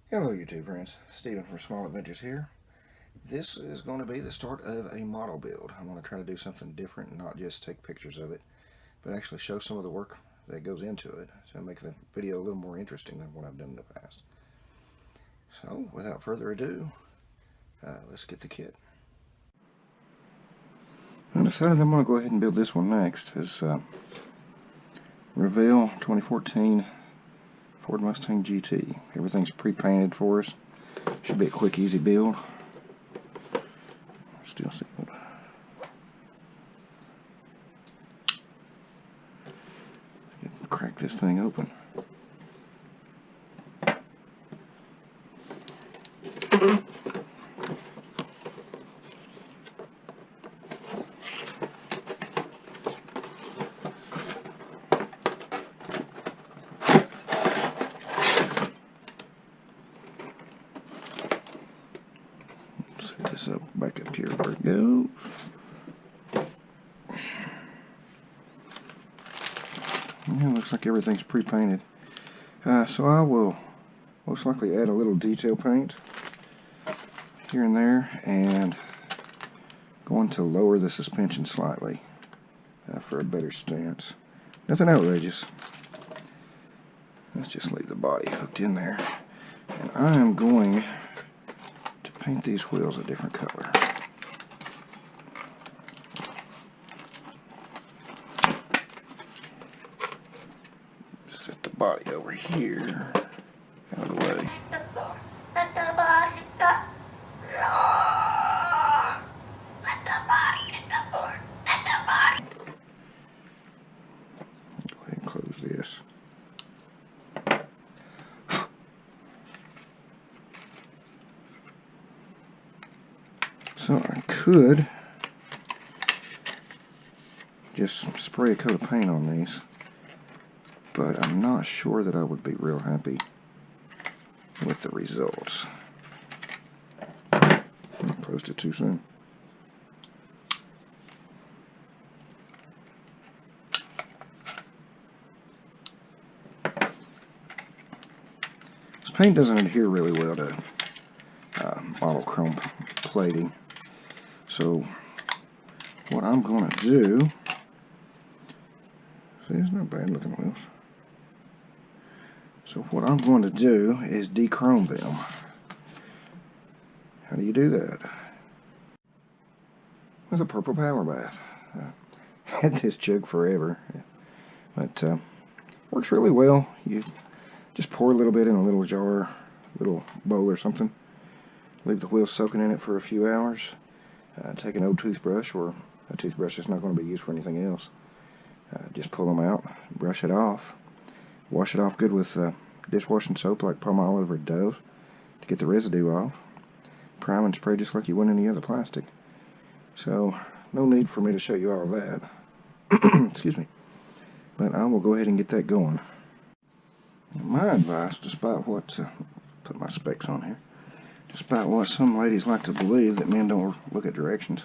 Hello YouTube friends, Steven from Small Adventures here. This is going to be the start of a model build. I'm going to try to do something different and not just take pictures of it, but actually show some of the work that goes into it to make the video a little more interesting than what I've done in the past. So without further ado, let's get the kit. I decided I'm going to go ahead and build this one next. It's Revell 2014 Ford Mustang GT. Everything's pre-painted for us. Should be a quick, easy build. Still sealed. Crack this thing open. Set this up back up here where it goes. Yeah, looks like everything's pre-painted. So I will most likely add a little detail paint here and there, and going to lower the suspension slightly for a better stance. Nothing outrageous. Let's just leave the body hooked in there. And I am going to paint these wheels a different color. Set the body over here, out of the way. Go ahead and close this. So I could just spray a coat of paint on these, but I'm not sure that I would be real happy with the results. I closed it too soon. This paint doesn't adhere really well to model chrome plating, so what I'm going to do, see, it's not bad looking wheels. So what I'm going to do is dechrome them. How do you do that? With a purple power bath. Had this jug forever, but works really well. You just pour a little bit in a little jar, little bowl or something. Leave the wheels soaking in it for a few hours. Take an old toothbrush, or a toothbrush that's not going to be used for anything else. Just pull them out, brush it off, wash it off good with dishwashing soap like Palmolive or Dove to get the residue off. Prime and spray just like you would any other plastic. So no need for me to show you all that. Excuse me. But I will go ahead and get that going. My advice, despite what, put my specs on here, despite what some ladies like to believe, that men don't look at directions,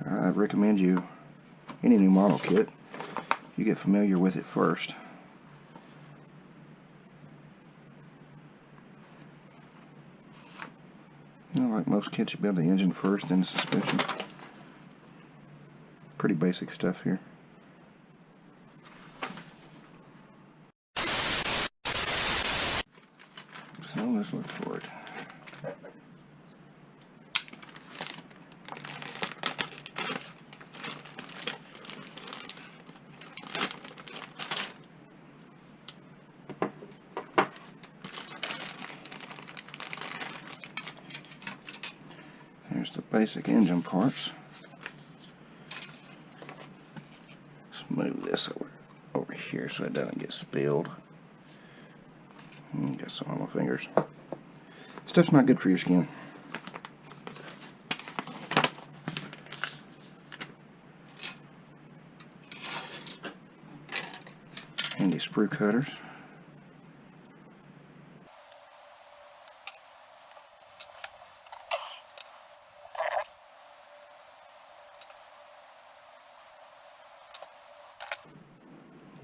I'd recommend you, any new model kit, you get familiar with it first. You know, like most kits, you build the engine first, then the suspension. Pretty basic stuff here. So let's look for it. Here's the basic engine parts. Let's move this over here so it doesn't get spilled. Got some on my fingers. Stuff's not good for your skin. Handy sprue cutters.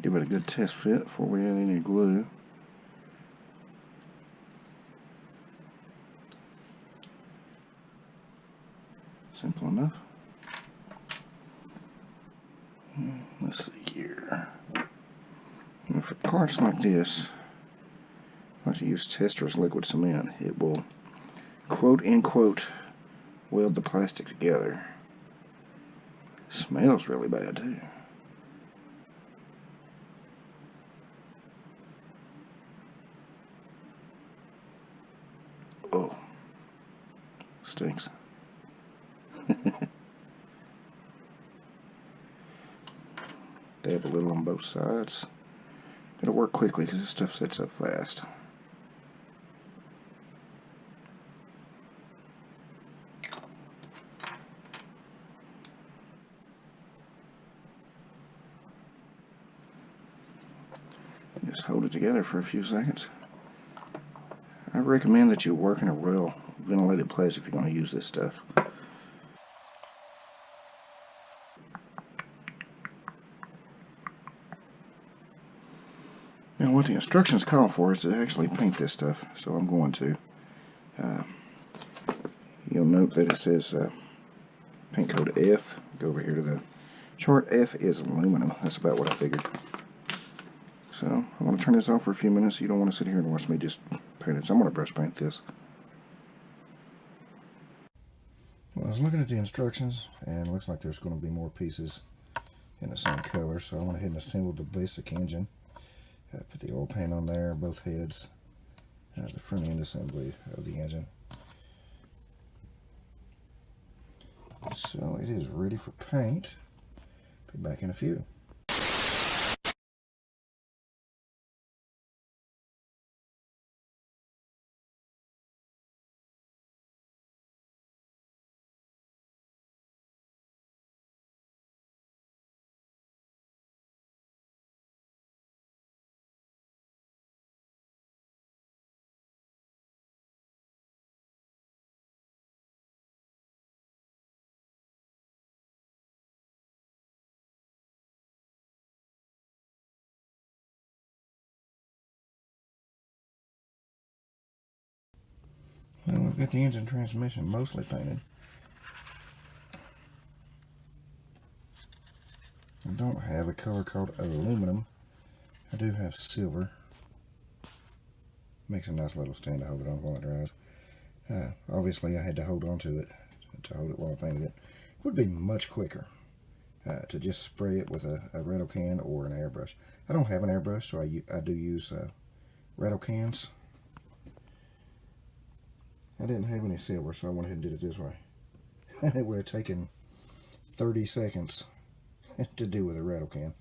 Give it a good test fit before we add any glue. Simple enough. Let's see here. And for parts like this, I like to use Testra's liquid cement. It will, quote unquote, weld the plastic together. Smells really bad too. Oh, stinks. Dab a little on both sides. It'll work quickly because this stuff sets up fast. Just hold it together for a few seconds. I recommend that you work in a well ventilated place if you're going to use this stuff. Now what the instructions call for is to actually paint this stuff, so I'm going to. You'll note that it says paint code F. Go over here to the chart. F is aluminum. That's about what I figured. So I'm going to turn this off for a few minutes. You don't want to sit here and watch me just paint it. So I'm going to brush paint this. Well, I was looking at the instructions, and it looks like there's going to be more pieces in the same color. So I went ahead and assembled the basic engine. Put the oil pan on there, both heads, the front end assembly of the engine. So it is ready for paint. Be back in a few. Well, we've got the engine transmission mostly painted. I don't have a color called aluminum. I do have silver. Makes a nice little stand to hold it on while it dries. Obviously, I had to hold on to it while I painted it. It would be much quicker to just spray it with a rattle can or an airbrush. I don't have an airbrush, so I do use rattle cans. I didn't have any silver, so I went ahead and did it this way. It would have taken 30 seconds to do with a rattle can.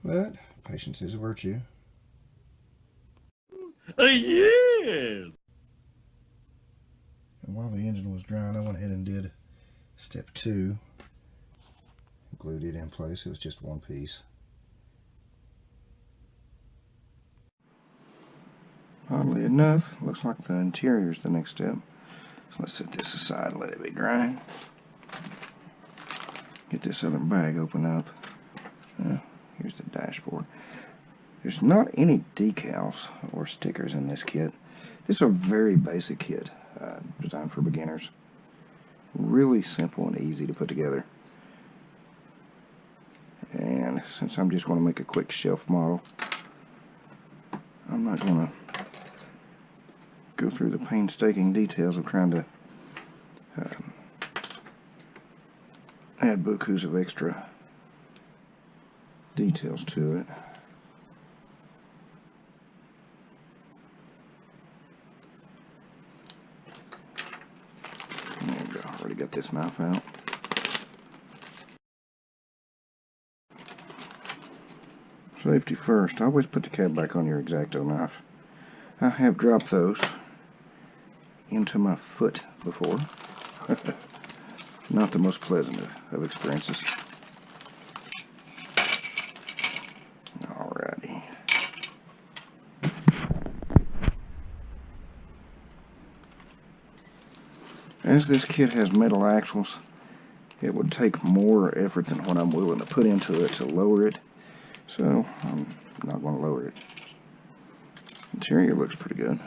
But patience is a virtue. Yes! And while the engine was drying, I went ahead and did step 2. Glued it in place. It was just one piece. Oddly enough, looks like the interior is the next step. So let's set this aside and let it be drying. Get this other bag open up. Here's the dashboard. There's not any decals or stickers in this kit. This is a very basic kit, designed for beginners. Really simple and easy to put together. And since I'm just going to make a quick shelf model, I'm not going to go through the painstaking details of trying to add bukus of extra details to it. There we go. Already got this knife out. Safety first. Always put the cap back on your X-Acto knife. I have dropped those into my foot before. Not the most pleasant of experiences. Alrighty. As this kit has metal axles, it would take more effort than what I'm willing to put into it to lower it. So I'm not going to lower it. Interior looks pretty good.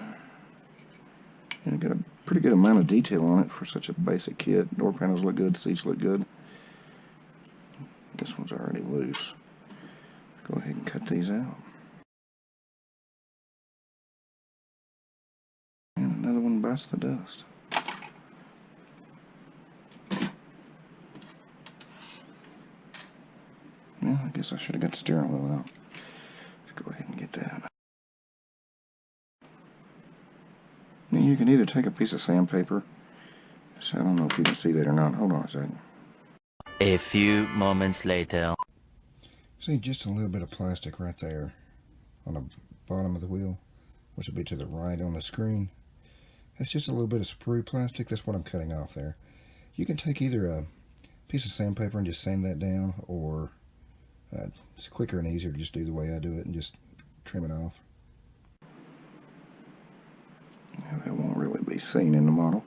And got a pretty good amount of detail on it for such a basic kit. Door panels look good, seats look good. This one's already loose. Go ahead and cut these out. And another one bites the dust. Well, I guess I should have got the steering wheel out. Let's go ahead and get that. Now you can either take a piece of sandpaper. So I don't know if you can see that or not. Hold on a second. A few moments later. See just a little bit of plastic right there on the bottom of the wheel, which will be to the right on the screen. That's just a little bit of sprue plastic. That's what I'm cutting off there. You can take either a piece of sandpaper and just sand that down, or it's quicker and easier to just do the way I do it and just trim it off. Now, that won't really be seen in the model.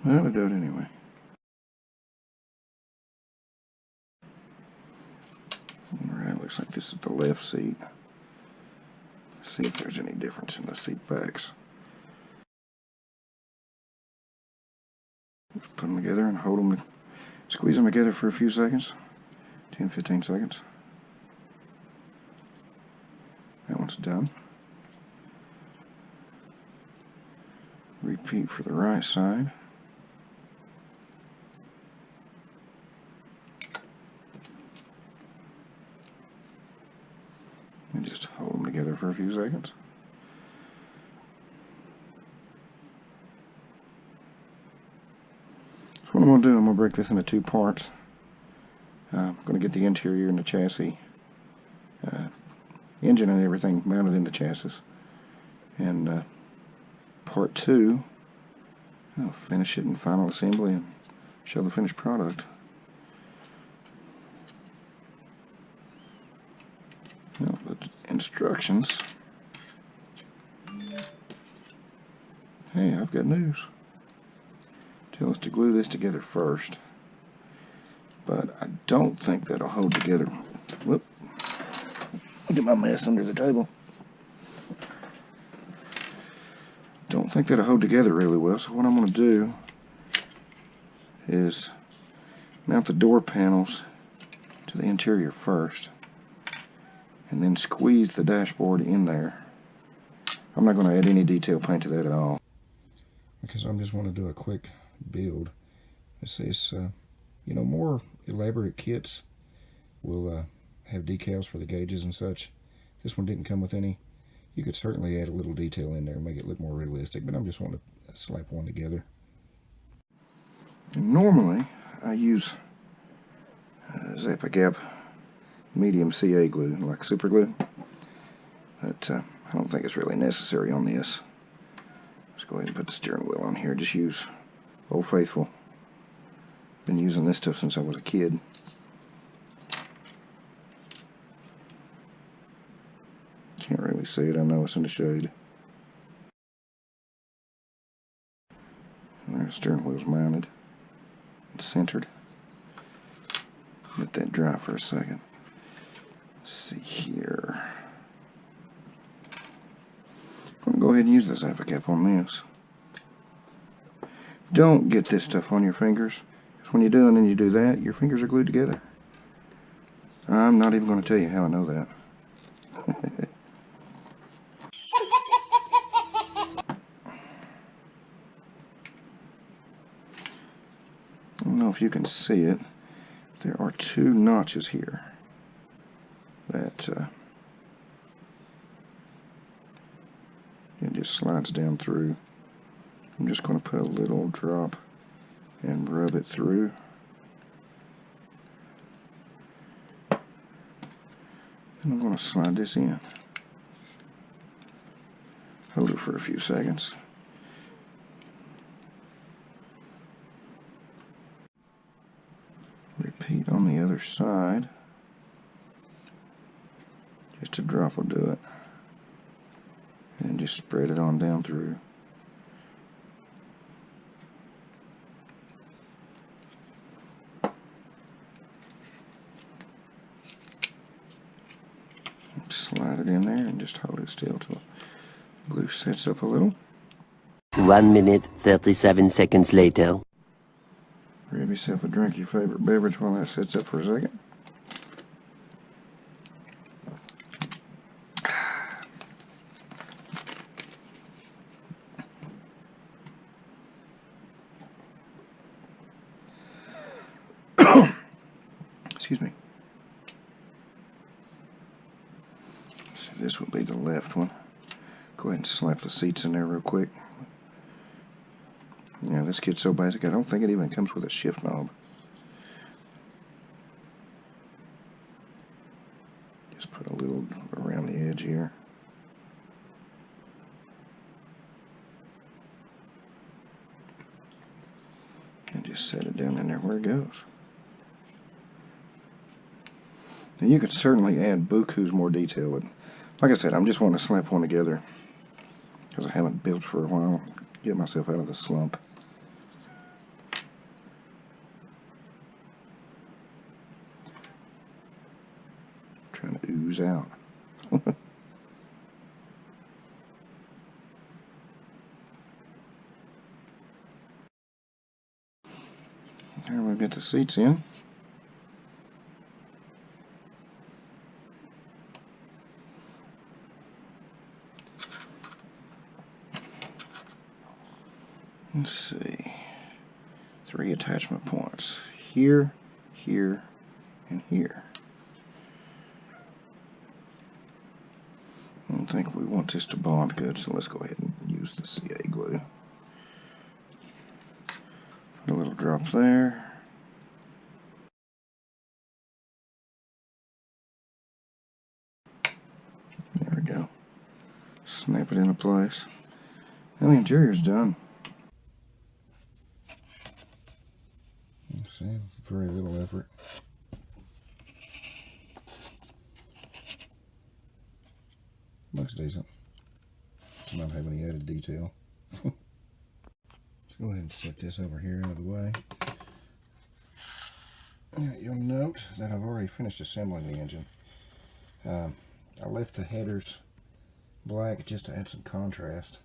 Well, I'll do it anyway. Alright, looks like this is the left seat. Let's see if there's any difference in the seat backs. Just put them together and hold them, squeeze them together for a few seconds. 10-15 seconds. That one's done. Repeat for the right side. And just hold them together for a few seconds. So what I'm going to do, I'm going to break this into two parts. I'm going to get the interior and the chassis, engine and everything mounted in the chassis. And part two, I'll finish it in final assembly and show the finished product. Now, the instructions. Hey, I've got news. Tell us to glue this together first. But I don't think that'll hold together. Whoop. Look at my mess under the table. Don't think that'll hold together really well. So what I'm going to do is mount the door panels to the interior first, and then squeeze the dashboard in there. I'm not going to add any detail paint to that at all, because I just want to do a quick build. This is, you know, more elaborate kits will have decals for the gauges and such. This one didn't come with any. You could certainly add a little detail in there and make it look more realistic, but I'm just wanting to slap one together. And normally I use Zap-A-Gap medium CA glue, like super glue, but I don't think it's really necessary on this. Let's go ahead and put the steering wheel on here. Just use Old Faithful. Been using this stuff since I was a kid. Can't really see it. I know it's in the shade. And there, the steering wheel's mounted. It's centered. Let that dry for a second. Let's see here. I'm going to go ahead and use this Zap-A-Gap on this. Don't get this stuff on your fingers, because when you're doing and you do that, your fingers are glued together. I'm not even going to tell you how I know that. I don't know if you can see it. There are two notches here that it just slides down through. I'm just going to put a little drop and rub it through. And I'm going to slide this in. Hold it for a few seconds. Repeat on the other side. Just a drop will do it. And just spread it on down through. Slide it in there and just hold it still till Glue sets up a little. 1 minute, 37 seconds later. Grab yourself a drink of your favorite beverage while that sets up for a second. Excuse me. So this would be the left one. Go ahead and slap the seats in there real quick. Yeah, this kit's so basic, I don't think it even comes with a shift knob. Just put a little around the edge here. And just set it down in there where it goes. Now you could certainly add bukus more detail. But like I said, I'm just wanting to slap one together because I haven't built for a while. Get myself out of the slump. Trying to ooze out. There we'll get the seats in. Let's see. 3 attachment points. Here, here, and here. I don't think we want this to bond good, so let's go ahead and use the CA glue. Put a little drop there. There we go. Snap it into place. And the interior's done. Let's see, very little effort. Looks decent. Does not have any added detail. Let's go ahead and set this over here out of the way. You'll note that I've already finished assembling the engine. I left the headers black just to add some contrast.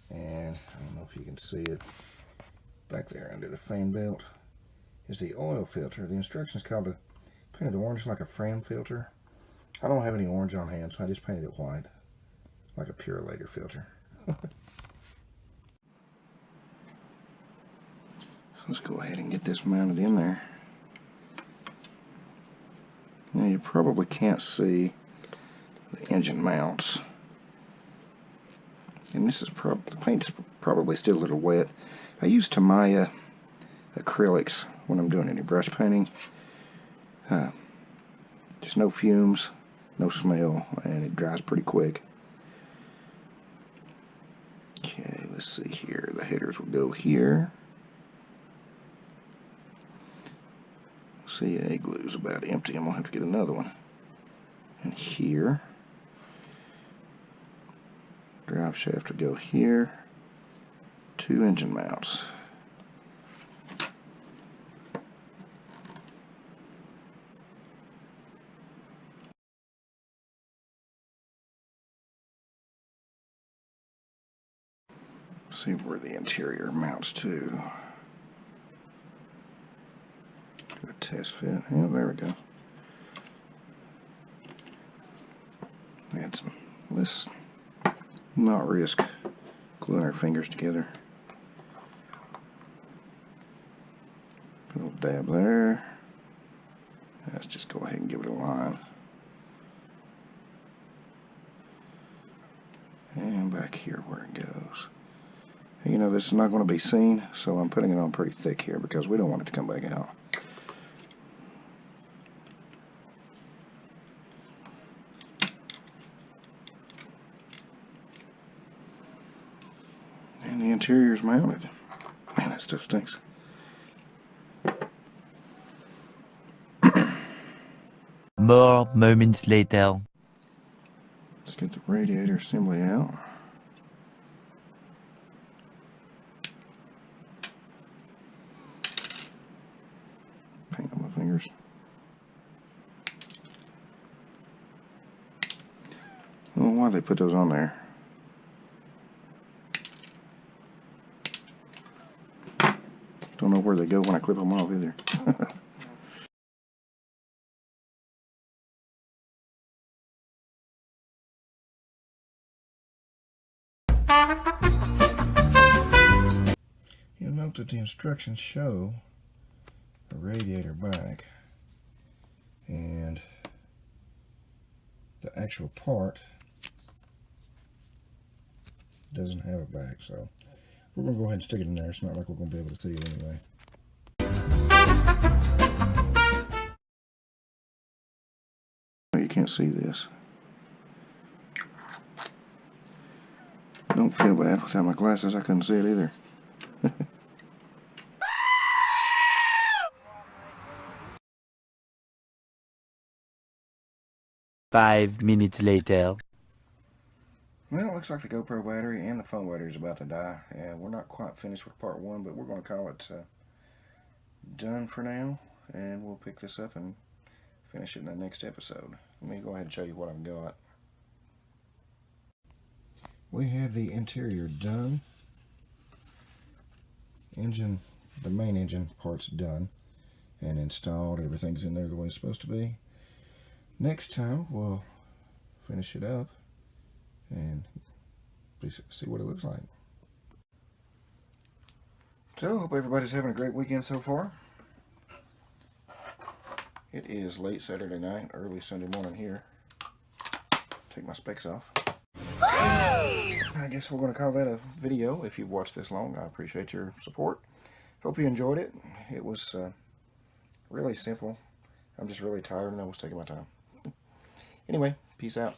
And I don't know if you can see it. Back there under the fan belt is the oil filter. The instructions called to paint it orange like a frame filter. I don't have any orange on hand, so I just painted it white, like a Purelator filter. Let's go ahead and get this mounted in there. Now you probably can't see the engine mounts. And this is the paint's probably still a little wet. I use Tamiya acrylics when I'm doing any brush painting. Just no fumes, no smell, and it dries pretty quick. Okay, let's see here. The headers will go here. CA glue's about empty. I'm gonna have to get another one. And here. Drive shaft will go here. 2 engine mounts. See where the interior mounts to. Do a test fit. Yeah, there we go. Add some. Let's not risk gluing our fingers together. Put a little dab there. Let's just go ahead and give it a line. And back here where it goes. You know, this is not going to be seen, so I'm putting it on pretty thick here because we don't want it to come back out. And the interior is mounted. Man, that stuff stinks. More moments later. Let's get the radiator assembly out. Paint on my fingers. don't know why they put those on there. Don't know where they go when I clip them off either. You'll note that the instructions show a radiator back, and the actual part doesn't have a back, so we're going to go ahead and stick it in there. It's not like we're going to be able to see it anyway. You can't see this. Don't feel bad. Without my glasses, I couldn't see it either. 5 minutes later. Well, it looks like the GoPro battery and the phone battery is about to die, and we're not quite finished with part 1, but we're going to call it done for now, and we'll pick this up and finish it in the next episode. Let me go ahead and show you what I've got. We have the interior done. Engine, the main engine part's done and installed. Everything's in there the way it's supposed to be. Next time we'll finish it up and see what it looks like. So, hope everybody's having a great weekend so far. It is late Saturday night, early Sunday morning here. Take my specs off. I guess we're going to call that a video. If you've watched this long, I appreciate your support. Hope you enjoyed it. It was really simple. I'm just really tired and I was taking my time. Anyway, peace out.